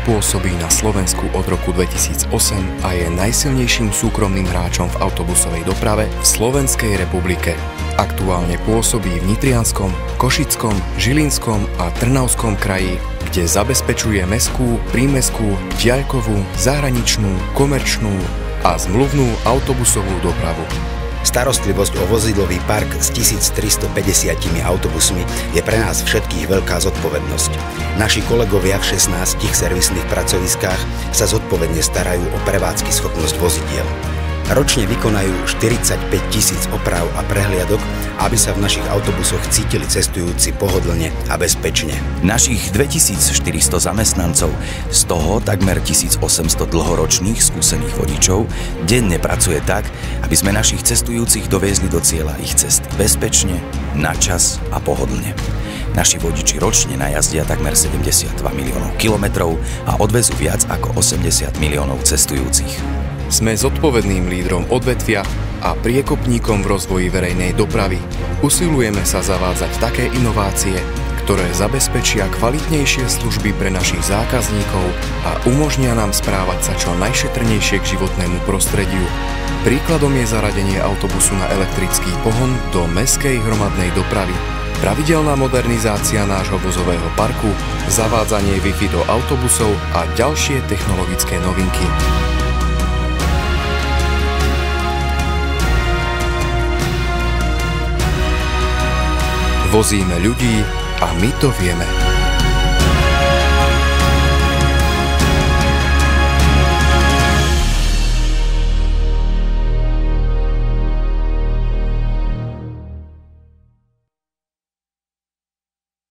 pôsobí na Slovensku od roku 2008 a je najsilnejším súkromným hráčom v autobusovej doprave v Slovenskej republike. Aktuálne pôsobí v Nitrianskom, Košickom, Žilinskom a Trnavskom kraji, kde zabezpečuje mestskú, prímestskú, diaľkovú, zahraničnú, komerčnú a zmluvnú autobusovú dopravu. Starostlivosť o vozidlový park s 1350 autobusmi je pre nás všetkých veľká zodpovednosť. Naši kolegovia v 16 servisných pracoviskách sa zodpovedne starajú o prevádzky schopnosť vozidiel. Ročne vykonajú 45 000 oprav a prehliadok, aby sa v našich autobusoch cítili cestujúci pohodlne a bezpečne. Našich 2400 zamestnancov, z toho takmer 1800 dlhoročných skúsených vodičov, denne pracuje tak, aby sme našich cestujúcich doviezli do cieľa ich cest bezpečne, na čas a pohodlne. Naši vodiči ročne najazdia takmer 72 miliónov kilometrov a odvezú viac ako 80 miliónov cestujúcich. Sme zodpovedným lídrom odvetvia a priekopníkom v rozvoji verejnej dopravy. Usilujeme sa zavádzať také inovácie, ktoré zabezpečia kvalitnejšie služby pre našich zákazníkov a umožnia nám správať sa čo najšetrnejšie k životnému prostrediu. Príkladom je zaradenie autobusu na elektrický pohon do mestskej hromadnej dopravy, pravidelná modernizácia nášho vozového parku, zavádzanie Wi-Fi do autobusov a ďalšie technologické novinky. Vozíme ľudí a my to vieme.